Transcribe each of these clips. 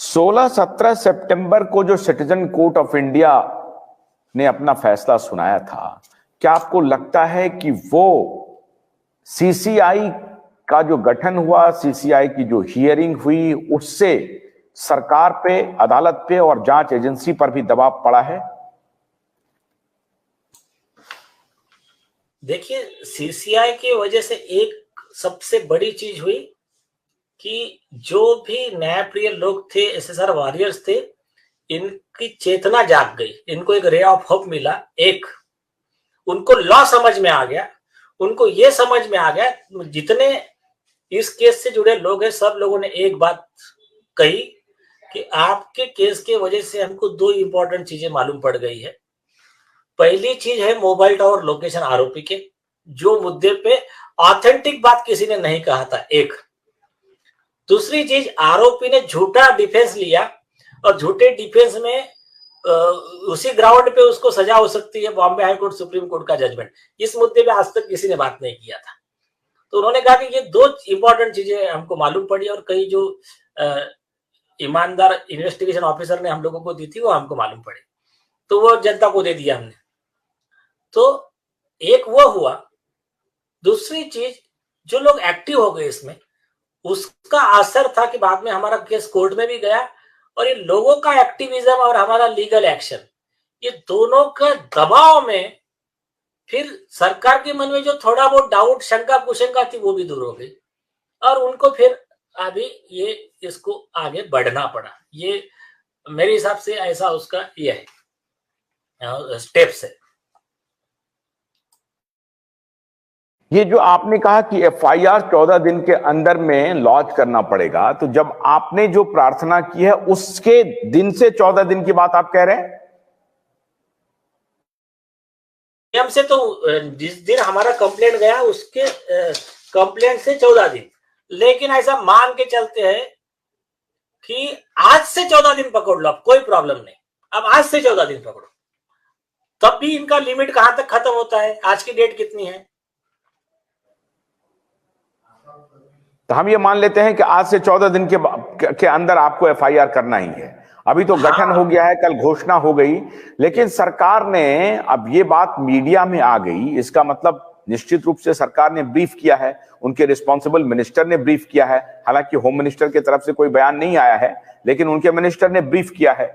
16-17 सितंबर को जो citizen court of India ने अपना फैसला सुनाया था, क्या आपको लगता है कि वो सीसीआई का जो गठन हुआ, सीसीआई की जो हियरिंग हुई, उससे सरकार पे, अदालत पे और जांच एजेंसी पर भी दबाव पड़ा है? देखिए, सीसीआई की वजह से एक सबसे बड़ी चीज हुई कि जो भी न्यायप्रिय लोग थे, एसएसआर वॉरियर्स थे, इनकी चेतना जाग गई, इनको एक रे ऑफ होप मिला। एक उनको लॉ समझ में आ गया, उनको ये समझ में आ गया, जितने इस केस से जुड़े लोग हैं सब लोगों ने एक बात कही कि आपके केस के वजह से हमको दो इंपॉर्टेंट चीजें मालूम पड़ गई है। पहली चीज है मोबाइल टावर लोकेशन आरोपी के, जो मुद्दे पे ऑथेंटिक बात किसी ने नहीं कहा था। एक दूसरी चीज, आरोपी ने झूठा डिफेंस लिया और झूठे डिफेंस में उसी ग्राउंड पे उसको सजा हो सकती है, Bombay high court supreme court का जजमेंट। इस मुद्दे पे आज तक किसी ने बात नहीं किया था। तो उन्होंने कहा कि ये दो इंपॉर्टेंट चीजें हमको मालूम पड़ी और कई जो ईमानदार इन्वेस्टिगेशन ऑफिसर ने हम लोगों को दी थी वो हमको मालूम पड़ी, तो वो जनता को दे दिया हमने। तो एक वो हुआ। दूसरी चीज, जो लोग एक्टिव हो गए इसमें, उसका असर था कि बाद में हमारा केस कोर्ट में भी गया और ये लोगों का एक्टिविज्म और हमारा लीगल एक्शन, ये दोनों का दबाव में फिर सरकार के मन में जो थोड़ा बहुत डाउट, शंका कुशंका थी, वो भी दूर हो गई और उनको फिर अभी ये इसको आगे बढ़ना पड़ा। ये मेरे हिसाब से ऐसा उसका ये है स्टेप्स है। ये जो आपने कहा कि एफआईआर 14 दिन के अंदर में लॉन्च करना पड़ेगा, तो जब आपने जो प्रार्थना की है उसके दिन से 14 दिन की बात आप कह रहे हैं? नियम से तो जिस दिन हमारा कंप्लेंट गया उसके कंप्लेंट से 14 दिन, लेकिन ऐसा मान के चलते हैं कि आज से 14 दिन पकड़ लो, अब कोई प्रॉब्लम नहीं। अब आज से 14 दिन पकड़ो, तब भी इनका लिमिट कहां तक खत्म होता है? आज की डेट कितनी है? तो हम ये मान लेते हैं कि आज से 14 दिन के अंदर आपको एफआईआर करना ही है। अभी तो गठन हो गया है, कल घोषणा हो गई, लेकिन सरकार ने, अब ये बात मीडिया में आ गई, इसका मतलब निश्चित रूप से सरकार ने ब्रीफ किया है, उनके रिस्पॉन्सिबल मिनिस्टर ने ब्रीफ किया है। हालांकि होम मिनिस्टर की तरफ से कोई बयान नहीं आया है, लेकिन उनके मिनिस्टर ने ब्रीफ किया है।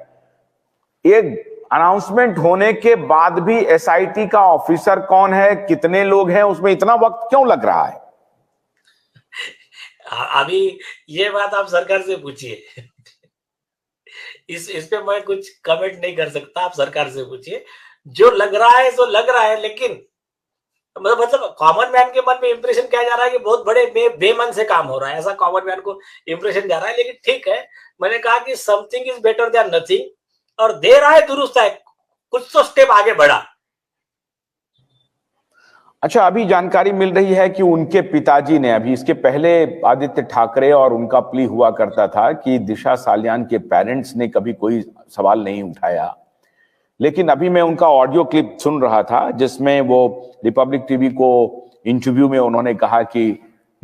एक अनाउंसमेंट होने के बाद भी एसआईटी का ऑफिसर कौन है, कितने लोग हैं, उसमें इतना वक्त क्यों लग रहा है? अभी ये बात आप सरकार से पूछिए। इस पे मैं कुछ कमेंट नहीं कर सकता, आप सरकार से पूछिए। जो लग रहा है सो लग रहा है, लेकिन मतलब कॉमन मैन के मन में इंप्रेशन क्या जा रहा है कि बहुत बड़े बेमन से काम हो रहा है, ऐसा कॉमन मैन को इंप्रेशन जा रहा है। लेकिन ठीक है, मैंने कहा कि something is better than nothing, और देर आए दुरुस्त है, कुछ तो स्टेप आगे बढ़ा। अच्छा, अभी जानकारी मिल रही है कि उनके पिताजी ने, अभी इसके पहले आदित्य ठाकरे और उनका प्ली हुआ करता था कि दिशा सालियान के पेरेंट्स ने कभी कोई सवाल नहीं उठाया, लेकिन अभी मैं उनका ऑडियो क्लिप सुन रहा था जिसमें वो रिपब्लिक टीवी को इंटरव्यू में उन्होंने कहा कि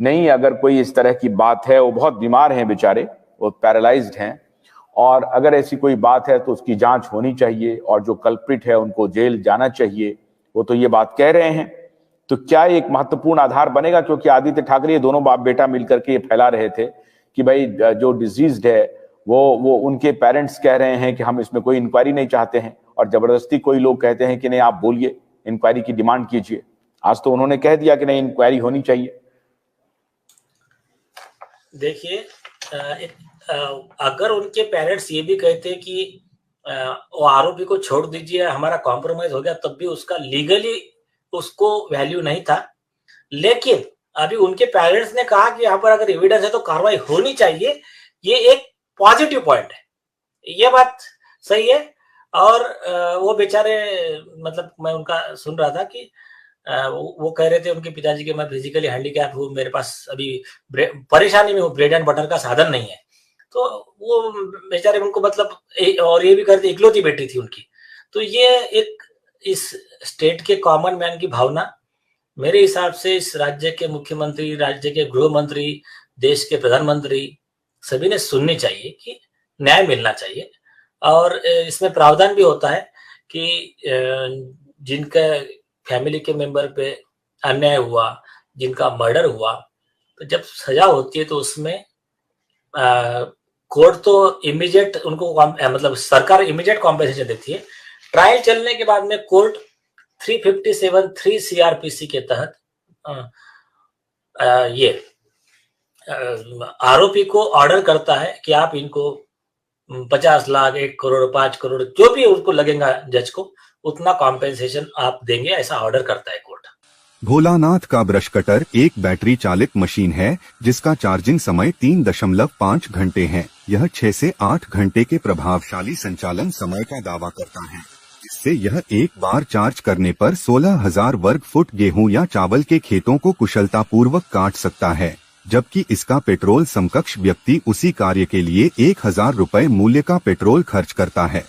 नहीं, अगर कोई इस तरह की बात है, वो बहुत बीमार हैं बेचारे, वो पैरालाइज्ड हैं, और अगर ऐसी कोई बात है तो उसकी जांच होनी चाहिए और जो कल्प्रिट है उनको जेल जाना चाहिए, वो तो ये बात कह रहे हैं। तो क्या एक महत्वपूर्ण आधार बनेगा? क्योंकि आदित्य ठाकरे दोनों बाप बेटा मिलकर के ये फैला रहे थे कि भाई जो डिजीज्ड है वो उनके पेरेंट्स कह रहे हैं कि हम इसमें कोई इंक्वायरी नहीं चाहते हैं, और जबरदस्ती कोई लोग कहते हैं कि नहीं, आप बोलिए, इंक्वायरी की डिमांड कीजिए। आज तो उन्होंने कह दिया कि नहीं, इंक्वायरी होनी चाहिए। देखिए, अगर उनके पेरेंट्स ये भी कहते कि वो आरोपी को छोड़ दीजिए, हमारा कॉम्प्रोमाइज हो गया, तब भी उसका लीगली उसको वैल्यू नहीं था। लेकिन अभी उनके पेरेंट्स ने कहा कि यहाँ पर अगर एविडेंस है तो कार्रवाई होनी चाहिए, ये एक पॉजिटिव पॉइंट है, ये बात सही है। और वो बेचारे, मतलब मैं उनका सुन रहा था कि वो कह रहे थे उनके पिताजी के, मैं फिजिकली हैंडीकैप हूँ, मेरे पास अभी परेशानी में हूँ, ब्रेड एंड बटर का साधन नहीं है। तो वो बेचारे उनको, मतलब और ये भी कहते इकलौती बेटी थी उनकी। तो ये एक इस स्टेट के कॉमन मैन की भावना मेरे हिसाब से इस राज्य के मुख्यमंत्री, राज्य के गृह मंत्री, देश के प्रधानमंत्री, सभी ने सुननी चाहिए कि न्याय मिलना चाहिए। और इसमें प्रावधान भी होता है कि जिनका फैमिली के मेंबर पे अन्याय हुआ, जिनका मर्डर हुआ, तो जब सजा होती है तो उसमें कोर्ट तो इमीडिएट उनको मतलब सरकार इमीडिएट कॉम्पेंसेशन देती है। ट्रायल चलने के बाद में कोर्ट 357(3) सीआरपीसी के तहत ये आरोपी को ऑर्डर करता है कि आप इनको 50 लाख, 1 करोड़, 5 करोड़, जो भी उनको लगेगा जज को, उतना कॉम्पेंसेशन आप देंगे, ऐसा ऑर्डर करता है कोर्ट। भोलानाथ का ब्रश कटर एक बैटरी चालित मशीन है जिसका चार्जिंग समय 3.5 घंटे है। यह 6 से 8 घंटे के प्रभावशाली संचालन समय का दावा करता है, जिससे यह एक बार चार्ज करने पर 16,000 वर्ग फुट गेहूं या चावल के खेतों को कुशलतापूर्वक काट सकता है, जबकि इसका पेट्रोल समकक्ष व्यक्ति उसी कार्य के लिए 1,000 रुपए मूल्य का पेट्रोल खर्च करता है।